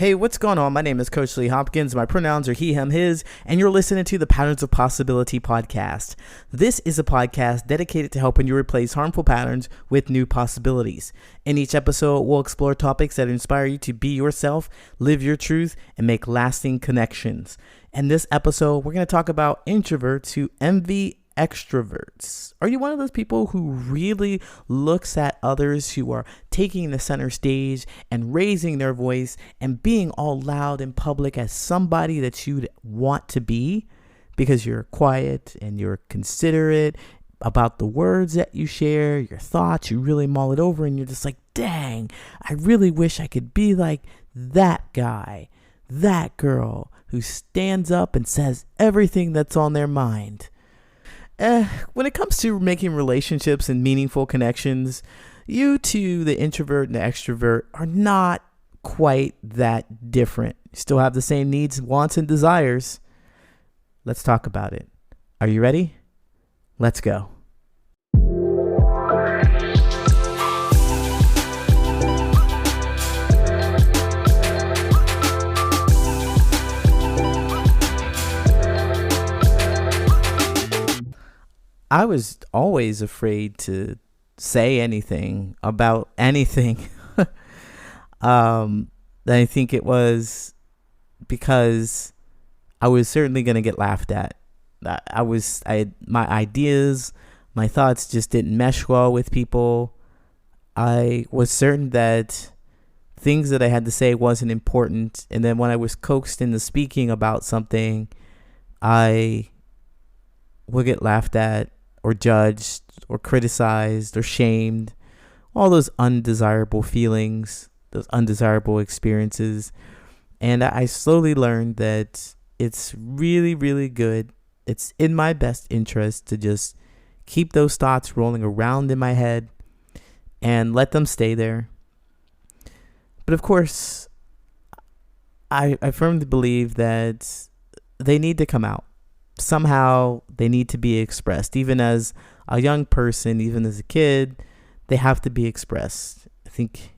Hey, what's going on? My name is Coach Lee Hopkins. My pronouns are he, him, his, and you're listening to the Patterns of Possibility podcast. This is a podcast dedicated to helping you replace harmful patterns with new possibilities. In each episode, we'll explore topics that inspire you to be yourself, live your truth, and make lasting connections. In this episode, we're going to talk about introverts who envy extroverts. Are you one of those people who really looks at others who are taking the center stage and raising their voice and being all loud in public as somebody that you'd want to be because you're quiet and you're considerate about the words that you share, your thoughts, you really mull it over and you're just like, dang, I really wish I could be like that guy, that girl who stands up and says everything that's on their mind. When it comes to making relationships and meaningful connections, you two, the introvert and the extrovert, are not quite that different. You still have the same needs, wants, and desires. Let's talk about it. Are you ready? Let's go. I was always afraid to say anything about anything. I think it was because I was certainly going to get laughed at. My ideas, my thoughts just didn't mesh well with people. I was certain that things that I had to say wasn't important. And then when I was coaxed into speaking about something, I would get laughed at, or judged, or criticized, or shamed. All those undesirable feelings, those undesirable experiences. And I slowly learned that it's really, really good. It's in my best interest to just keep those thoughts rolling around in my head and let them stay there. But of course, I firmly believe that they need to come out. Somehow they need to be expressed. Even as a young person, even as a kid, they have to be expressed. I think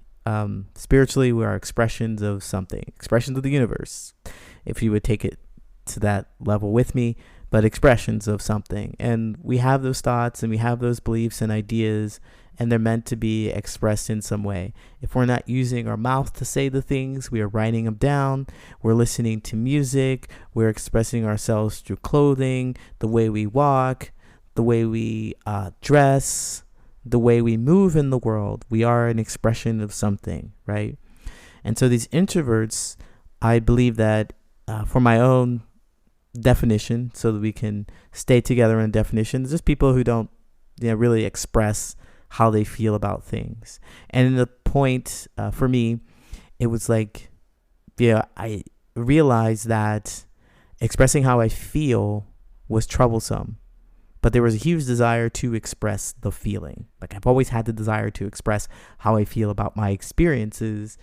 spiritually we are expressions of something, expressions of the universe, if you would take it to that level with me, but expressions of something. And we have those thoughts and we have those beliefs and ideas, and they're meant to be expressed in some way. If we're not using our mouth to say the things, we are writing them down, we're listening to music, we're expressing ourselves through clothing, the way we walk, the way we dress, the way we move in the world. We are an expression of something, right? And so these introverts, I believe that for my own definition, so that we can stay together in definitions, just people who don't really express how they feel about things. And the point for me, it was like, I realized that expressing how I feel was troublesome, but there was a huge desire to express the feeling. Like I've always had the desire to express how I feel about my experiences,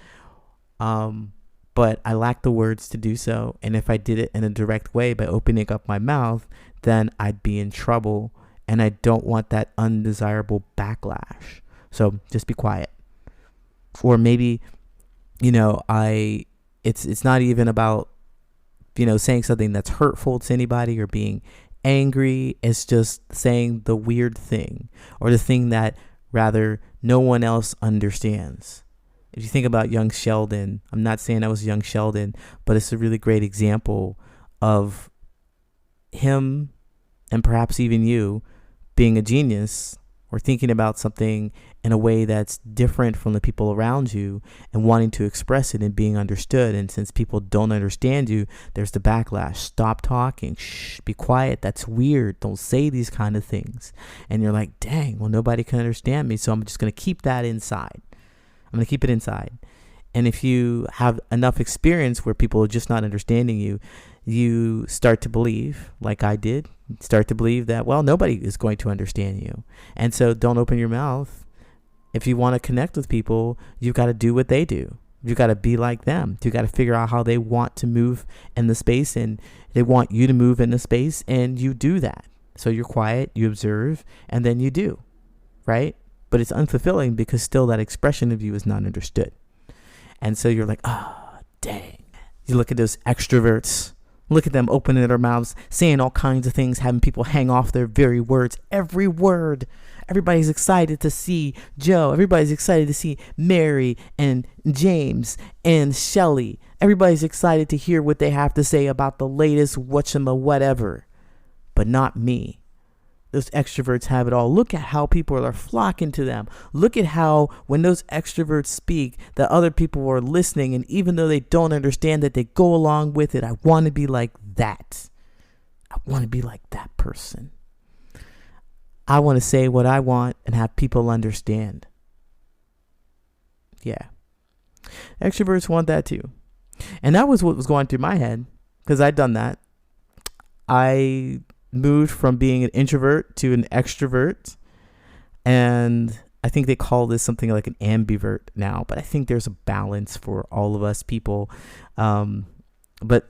but I lacked the words to do so. And if I did it in a direct way by opening up my mouth, then I'd be in trouble. And I don't want that undesirable backlash. So just be quiet. Or maybe, it's not even about, saying something that's hurtful to anybody or being angry. It's just saying the weird thing or the thing that rather no one else understands. If you think about young Sheldon, I'm not saying I was young Sheldon, but it's a really great example of him and perhaps even you being a genius or thinking about something in a way that's different from the people around you and wanting to express it and being understood. And since people don't understand you, there's the backlash. Stop talking. Shh, be quiet. That's weird. Don't say these kind of things. And you're like, dang, well, nobody can understand me. So I'm just going to keep that inside. I'm going to keep it inside. And if you have enough experience where people are just not understanding you, you start to believe, like I did, start to believe that, well, nobody is going to understand you. And so don't open your mouth. If you want to connect with people, you've got to do what they do. You've got to be like them. You got to figure out how they want to move in the space, and they want you to move in the space, and you do that. So you're quiet, you observe, and then you do, right? But it's unfulfilling because still that expression of you is not understood. And so you're like, dang, You look at those extroverts. Look at them opening their mouths, saying all kinds of things, having people hang off their very words. Every word. Everybody's excited to see Joe. Everybody's excited to see Mary and James and Shelley. Everybody's excited to hear what they have to say about the latest whatever. But not me. Those extroverts have it all. Look at how people are flocking to them. Look at how when those extroverts speak, that other people are listening. And even though they don't understand that, they go along with it. I want to be like that. I want to be like that person. I want to say what I want and have people understand. Yeah. Extroverts want that too. And that was what was going through my head, because I'd done that. I moved from being an introvert to an extrovert, and I think they call this something like an ambivert now, but I think there's a balance for all of us people. But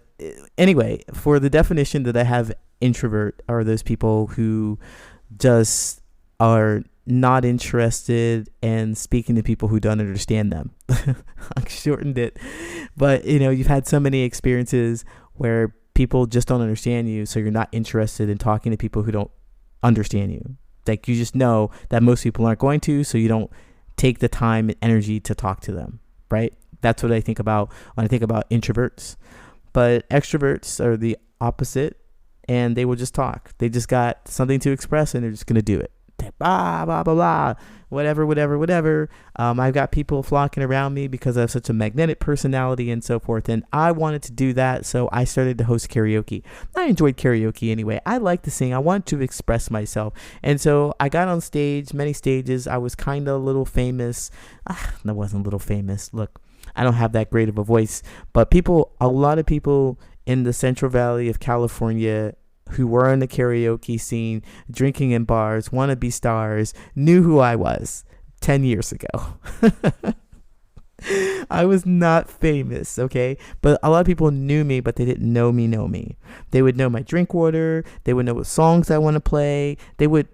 anyway, for the definition that I have, introvert are those people who just are not interested in speaking to people who don't understand them. I shortened it, but you've had so many experiences where people just don't understand you, so you're not interested in talking to people who don't understand you. Like, you just know that most people aren't going to, so you don't take the time and energy to talk to them, right? That's what I think about when I think about introverts. But extroverts are the opposite, and they will just talk. They just got something to express, and they're just going to do it. Blah, blah, blah, blah, whatever. I've got people flocking around me because I have such a magnetic personality and so forth. And I wanted to do that, so I started to host karaoke. I enjoyed karaoke anyway. I like to sing. I wanted to express myself. And so I got on stage, many stages. I was kind of a little famous. I wasn't a little famous. Look, I don't have that great of a voice. But a lot of people in the Central Valley of California who were in the karaoke scene, drinking in bars, wannabe stars, knew who I was 10 years ago. I was not famous, okay? But a lot of people knew me, but they didn't know me. They would know my drink order. They would know what songs I want to play.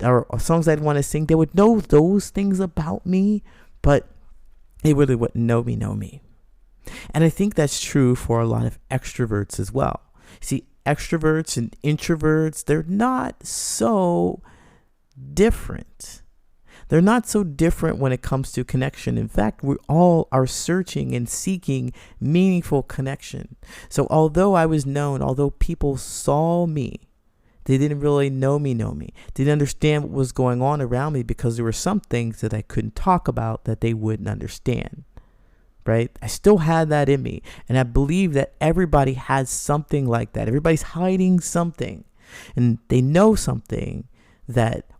Or songs I'd want to sing. They would know those things about me, but they really wouldn't know me. And I think that's true for a lot of extroverts as well. See, extroverts and introverts, they're not so different. They're not so different when it comes to connection. In fact, we all are searching and seeking meaningful connection. So although people saw me, they didn't really know me. They didn't understand what was going on around me because there were some things that I couldn't talk about that they wouldn't understand. Right? I still had that in me. And I believe that everybody has something like that. Everybody's hiding something. And they know something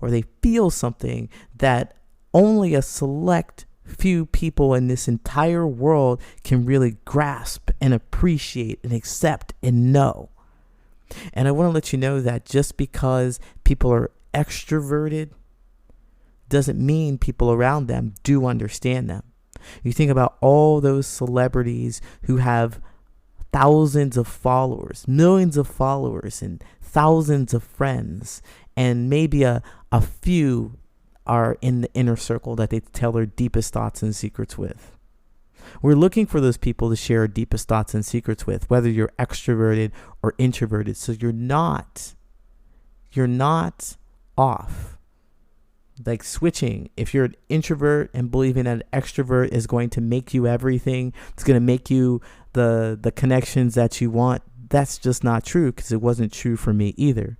or they feel something that only a select few people in this entire world can really grasp and appreciate and accept and know. And I want to let you know that just because people are extroverted doesn't mean people around them do understand them. You think about all those celebrities who have thousands of followers, millions of followers, and thousands of friends, and maybe a few are in the inner circle that they tell their deepest thoughts and secrets with. We're looking for those people to share our deepest thoughts and secrets with, whether you're extroverted or introverted. So you're not off. Like switching. If you're an introvert and believing that an extrovert is going to make you everything, it's going to make you the connections that you want, that's just not true, because it wasn't true for me either.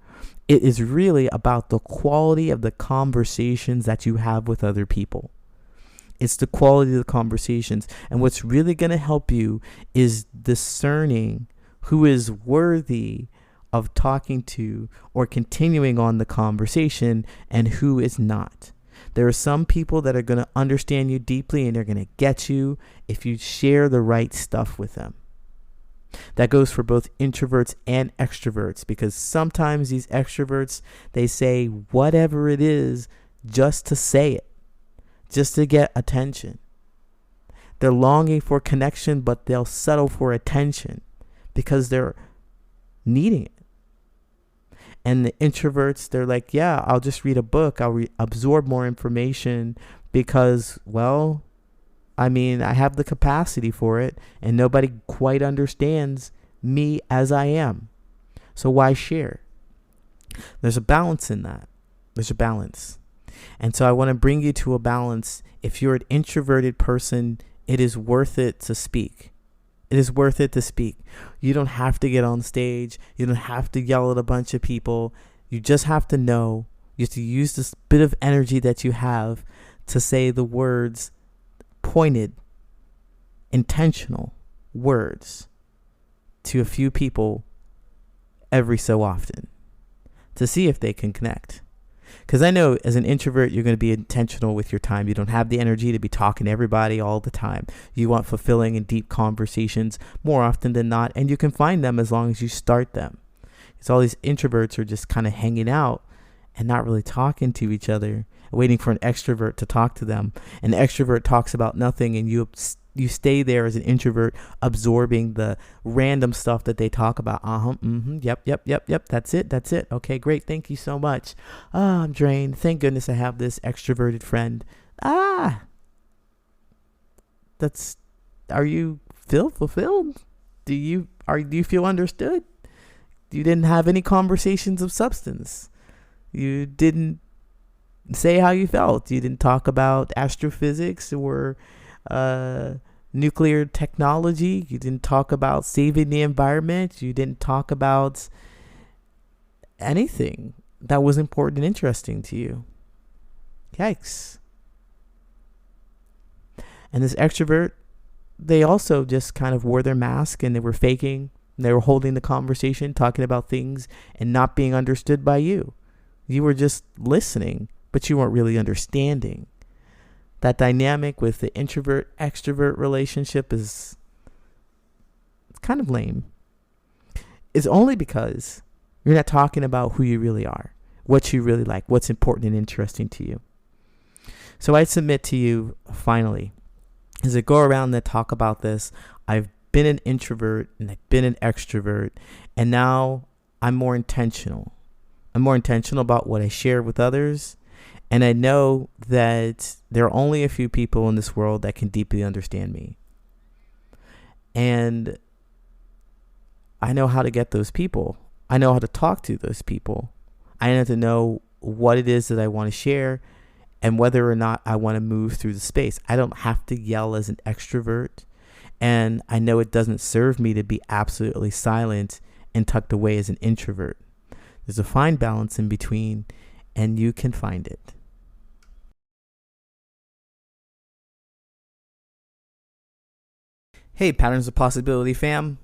It is really about the quality of the conversations that you have with other people. It's the quality of the conversations. And what's really going to help you is discerning who is worthy of talking to or continuing on the conversation and who is not. There are some people that are going to understand you deeply and they're going to get you if you share the right stuff with them. That goes for both introverts and extroverts, because sometimes these extroverts, they say whatever it is just to say it, just to get attention. They're longing for connection, but they'll settle for attention because they're needing it. And the introverts, they're like, yeah, I'll just read a book. I'll absorb more information because, well, I mean, I have the capacity for it, and nobody quite understands me as I am. So why share? There's a balance in that. There's a balance. And so I want to bring you to a balance. If you're an introverted person, it is worth it to speak. It is worth it to speak. You don't have to get on stage. You don't have to yell at a bunch of people. You just have to know. You have to use this bit of energy that you have to say the words, pointed, intentional words to a few people every so often to see if they can connect. Because I know as an introvert, you're going to be intentional with your time. You don't have the energy to be talking to everybody all the time. You want fulfilling and deep conversations more often than not, and you can find them as long as you start them. Because all these introverts are just kind of hanging out and not really talking to each other, waiting for an extrovert to talk to them. An extrovert talks about nothing, and you stay there as an introvert, absorbing the random stuff that they talk about. Yep. That's it. Okay, great. Thank you so much. I'm drained. Thank goodness I have this extroverted friend. Are you feel fulfilled? Do you feel understood? You didn't have any conversations of substance. You didn't say how you felt. You didn't talk about astrophysics or nuclear technology. You didn't talk about saving the environment. You didn't talk about anything that was important and interesting to you. Yikes. And this extrovert, they also just kind of wore their mask and they were faking. They were holding the conversation, talking about things and not being understood by you. You were just listening, but you weren't really understanding. That dynamic with the introvert-extrovert relationship it's kind of lame. It's only because you're not talking about who you really are, what you really like, what's important and interesting to you. So I submit to you, finally, as I go around and talk about this, I've been an introvert and I've been an extrovert, and now I'm more intentional. I'm more intentional about what I share with others. And I know that there are only a few people in this world that can deeply understand me. And I know how to get those people. I know how to talk to those people. I have to know what it is that I want to share and whether or not I want to move through the space. I don't have to yell as an extrovert. And I know it doesn't serve me to be absolutely silent and tucked away as an introvert. There's a fine balance in between, and you can find it. Hey, Patterns of Possibility fam.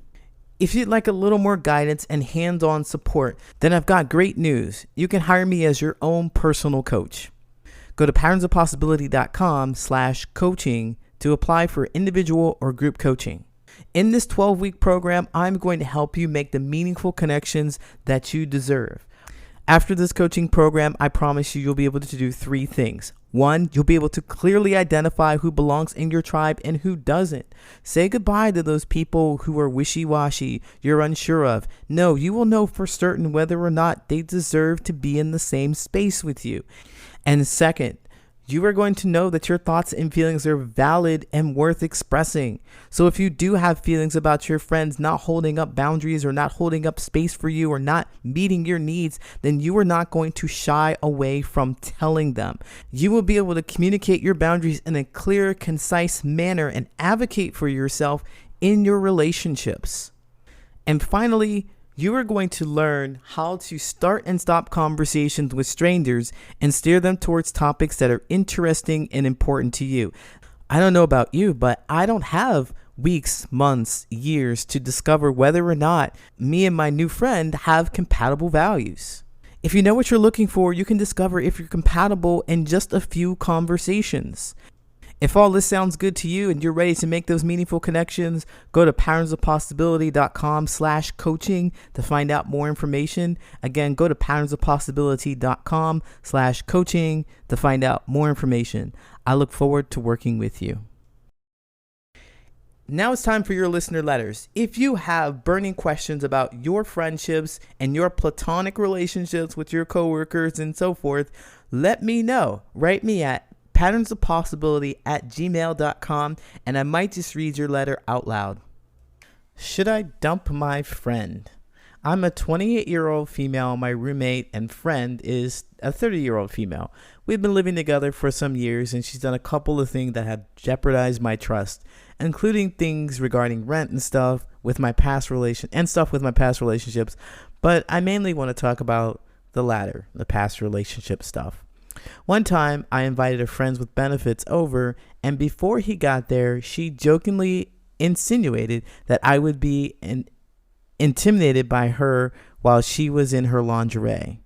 If you'd like a little more guidance and hands-on support, then I've got great news. You can hire me as your own personal coach. Go to patternsofpossibility.com/coaching to apply for individual or group coaching. In this 12-week program, I'm going to help you make the meaningful connections that you deserve. After this coaching program, I promise you'll be able to do 3 things. 1, you'll be able to clearly identify who belongs in your tribe and who doesn't. Say goodbye to those people who are wishy-washy, you're unsure of. No, you will know for certain whether or not they deserve to be in the same space with you. And second, you are going to know that your thoughts and feelings are valid and worth expressing. So if you do have feelings about your friends not holding up boundaries or not holding up space for you or not meeting your needs, then you are not going to shy away from telling them. You will be able to communicate your boundaries in a clear, concise manner and advocate for yourself in your relationships. And finally, you are going to learn how to start and stop conversations with strangers and steer them towards topics that are interesting and important to you. I don't know about you, but I don't have weeks, months, years to discover whether or not me and my new friend have compatible values. If you know what you're looking for, you can discover if you're compatible in just a few conversations. If all this sounds good to you and you're ready to make those meaningful connections, go to patternsofpossibility.com/coaching to find out more information. Again, go to patternsofpossibility.com/coaching to find out more information. I look forward to working with you. Now it's time for your listener letters. If you have burning questions about your friendships and your platonic relationships with your coworkers and so forth, let me know. Write me at patternsofpossibility@gmail.com, and I might just read your letter out loud. Should I dump my friend? I'm a 28-year-old female. My roommate and friend is a 30-year-old female. We've been living together for some years, and she's done a couple of things that have jeopardized my trust, including things regarding rent and stuff with my past relationships. But I mainly want to talk about the latter, the past relationship stuff. One time, I invited a friends with benefits over, and before he got there, she jokingly insinuated that I would be intimidated by her while she was in her lingerie.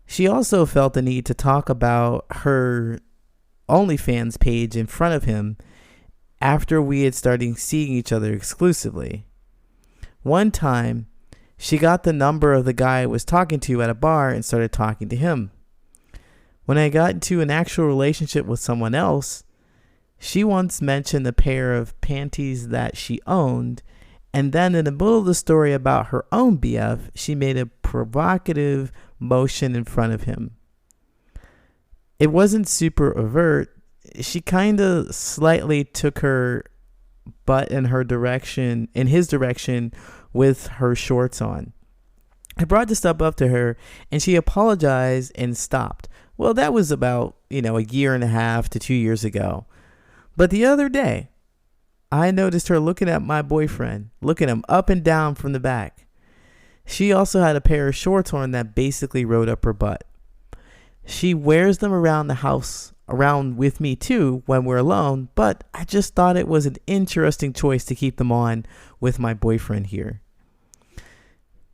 She also felt the need to talk about her OnlyFans page in front of him after we had started seeing each other exclusively. One time, she got the number of the guy I was talking to at a bar and started talking to him. When I got into an actual relationship with someone else, she once mentioned a pair of panties that she owned, and then in the middle of the story about her own BF, she made a provocative motion in front of him. It wasn't super overt. She kind of slightly took her butt in his direction with her shorts on. I brought this stuff up to her, and she apologized and stopped. Well, that was about, a year and a half to 2 years ago. But the other day, I noticed her looking at my boyfriend, looking him up and down from the back. She also had a pair of shorts on that basically rode up her butt. She wears them around the house, around with me too, when we're alone, but I just thought it was an interesting choice to keep them on with my boyfriend here.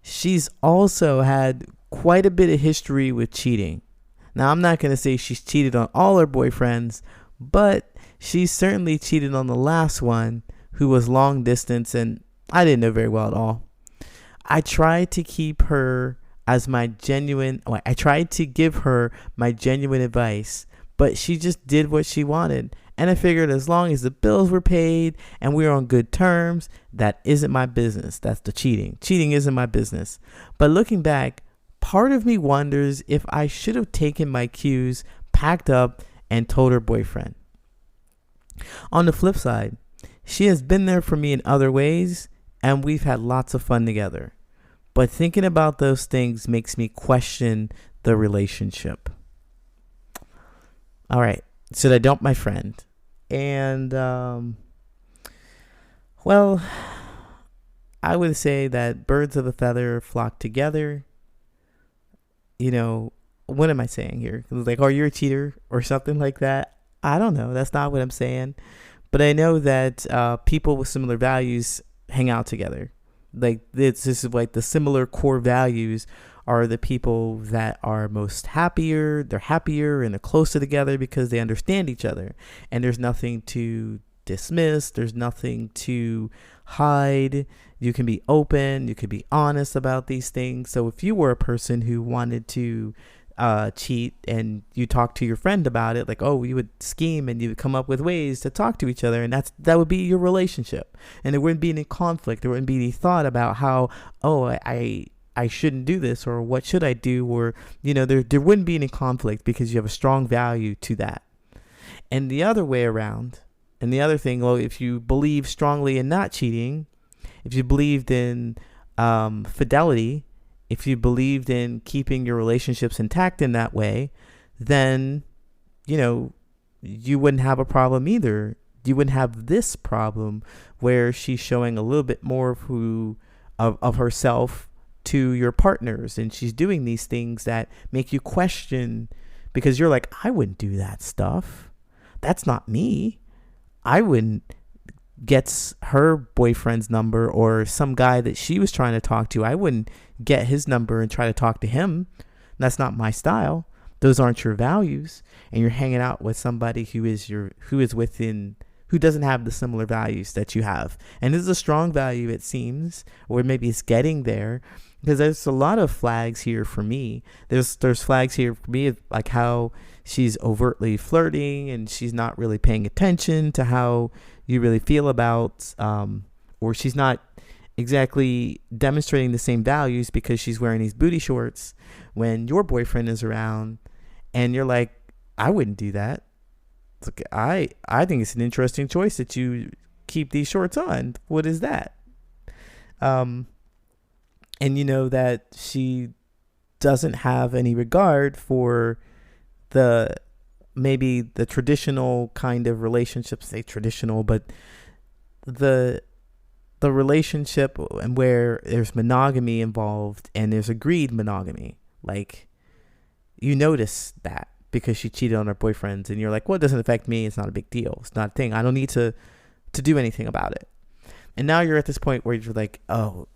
She's also had quite a bit of history with cheating. Now, I'm not going to say she's cheated on all her boyfriends, but she certainly cheated on the last one, who was long distance, and I didn't know very well at all. I tried to give her my genuine advice, but she just did what she wanted. And I figured as long as the bills were paid and we were on good terms, that isn't my business. That's the cheating. Cheating isn't my business. But looking back, part of me wonders if I should have taken my cues, packed up, and told her boyfriend. On the flip side, she has been there for me in other ways, and we've had lots of fun together. But thinking about those things makes me question the relationship. All right, should I dump my friend? And, well, I would say that birds of a feather flock together. What am I saying here? Like, oh, you're a cheater or something like that. I don't know. That's not what I'm saying. But I know that people with similar values hang out together. Like, this is like the similar core values are the people that are most happier. They're happier and they're closer together because they understand each other. And there's nothing to dismiss. There's nothing to hide. You can be open. You can be honest about these things. So if you were a person who wanted to cheat and you talk to your friend about it, like, oh, you would scheme and you would come up with ways to talk to each other, and that would be your relationship. And there wouldn't be any conflict. There wouldn't be any thought about how, oh, I shouldn't do this, or what should I do, or there wouldn't be any conflict because you have a strong value to that. And the other way around, and the other thing, well, if you believe strongly in not cheating, if you believed in fidelity, if you believed in keeping your relationships intact in that way, then you wouldn't have a problem either. You wouldn't have this problem where she's showing a little bit more of herself to your partners, and she's doing these things that make you question, because you're like, I wouldn't do that stuff. That's not me. I wouldn't get her boyfriend's number, or some guy that she was trying to talk to. I wouldn't get his number and try to talk to him. That's not my style. Those aren't your values. And you're hanging out with somebody who doesn't have the similar values that you have. And this is a strong value, it seems, or maybe it's getting there, because there's a lot of flags here for me. There's flags here for me, like how she's overtly flirting and she's not really paying attention to how you really feel about, or she's not exactly demonstrating the same values because she's wearing these booty shorts when your boyfriend is around, and you're like, I wouldn't do that. It's like, I think it's an interesting choice that you keep these shorts on. What is that? And you know that she doesn't have any regard for the maybe the traditional kind of relationships, say traditional, but the relationship and where there's monogamy involved and there's agreed monogamy. Like, you notice that because she cheated on her boyfriends and you're like, well, it doesn't affect me. It's not a big deal. It's not a thing. I don't need to do anything about it. And now you're at this point where you're like, oh,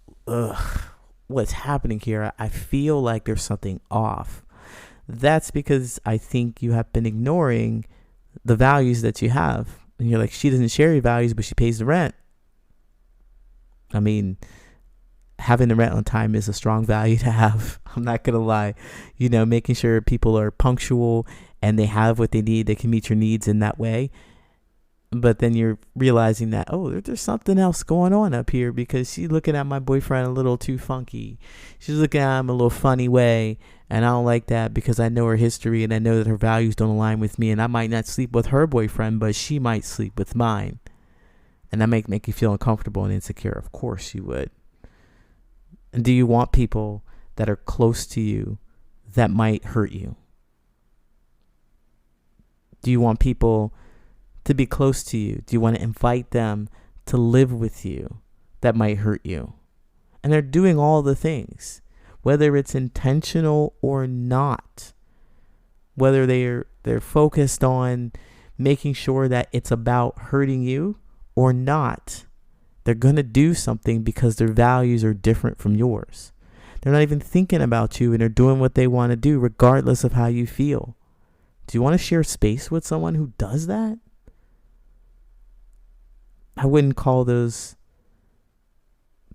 what's happening here? I feel like there's something off. That's because I think you have been ignoring the values that you have. And you're like, she doesn't share your values, but she pays the rent. I mean, having the rent on time is a strong value to have. I'm not going to lie. You know, making sure people are punctual and they have what they need, they can meet your needs in that way. But then you're realizing that, oh, there's something else going on up here because she's looking at my boyfriend a little too funky. She's looking at him a little funny way. And I don't like that because I know her history and I know that her values don't align with me. And I might not sleep with her boyfriend, but she might sleep with mine. And that make you feel uncomfortable and insecure. Of course you would. And do you want people that are close to you that might hurt you? Do you want people to be close to you? Do you want to invite them to live with you that might hurt you? And they're doing all the things, whether it's intentional or not, whether they're focused on making sure that it's about hurting you or not. They're going to do something because their values are different from yours. They're not even thinking about you and they're doing what they want to do regardless of how you feel. Do you want to share space with someone who does that? I wouldn't call those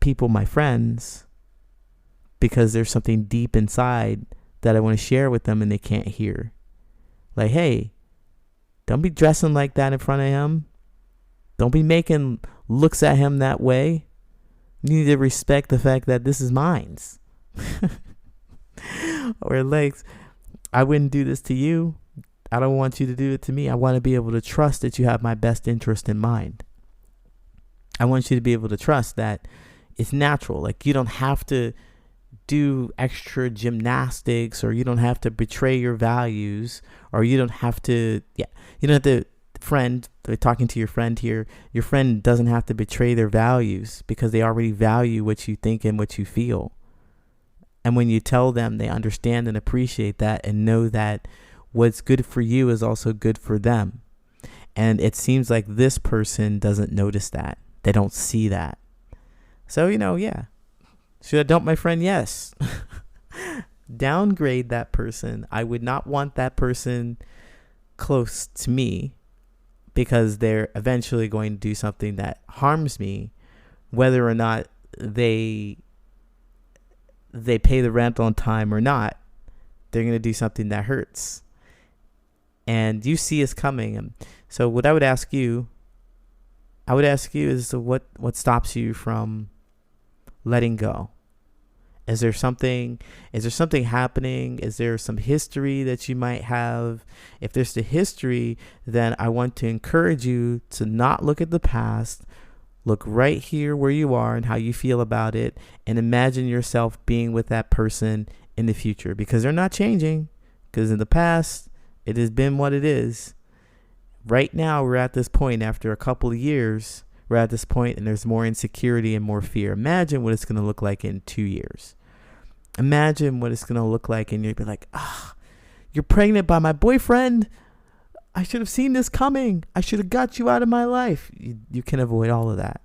people my friends because there's something deep inside that I want to share with them and they can't hear. Like, hey, don't be dressing like that in front of him. Don't be making looks at him that way. You need to respect the fact that this is mine. Or like, I wouldn't do this to you. I don't want you to do it to me. I want to be able to trust that you have my best interest in mind. I want you to be able to trust that it's natural. Like, you don't have to do extra gymnastics, or you don't have to betray your values, or you don't have to, you don't have to, talking to your friend here, your friend doesn't have to betray their values because they already value what you think and what you feel. And when you tell them, they understand and appreciate that and know that what's good for you is also good for them. And it seems like this person doesn't notice that. They don't see that. So, should I dump my friend? Yes. Downgrade that person. I would not want that person close to me because they're eventually going to do something that harms me, whether or not they pay the rent on time or not. They're going to do something that hurts. And you see us coming. So what I would ask you is what stops you from letting go? Is there something happening? Is there some history that you might have? If there's the history, then I want to encourage you to not look at the past. Look right here where you are and how you feel about it, and imagine yourself being with that person in the future, because they're not changing. Because in the past, it has been what it is. Right now, we're at this point after a couple of years. We're at this point and there's more insecurity and more fear. Imagine what it's going to look like in 2 years. Imagine what it's going to look like, and you'll be like, you're pregnant by my boyfriend. I should have seen this coming. I should have got you out of my life. You can avoid all of that.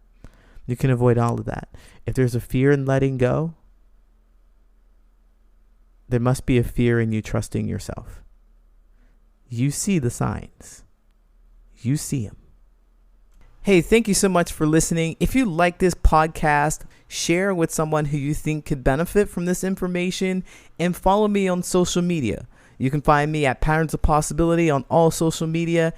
You can avoid all of that. If there's a fear in letting go, there must be a fear in you trusting yourself. You see the signs. You see them. Hey, thank you so much for listening. If you like this podcast, share with someone who you think could benefit from this information, and follow me on social media. You can find me at Patterns of Possibility on all social media.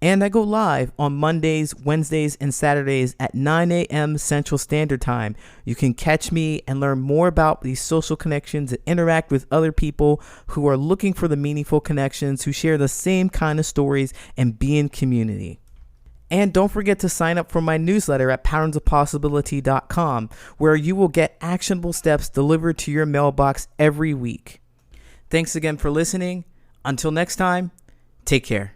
And I go live on Mondays, Wednesdays, and Saturdays at 9 a.m. Central Standard Time. You can catch me and learn more about these social connections and interact with other people who are looking for the meaningful connections, who share the same kind of stories, and be in community. And don't forget to sign up for my newsletter at patternsofpossibility.com, where you will get actionable steps delivered to your mailbox every week. Thanks again for listening. Until next time, take care.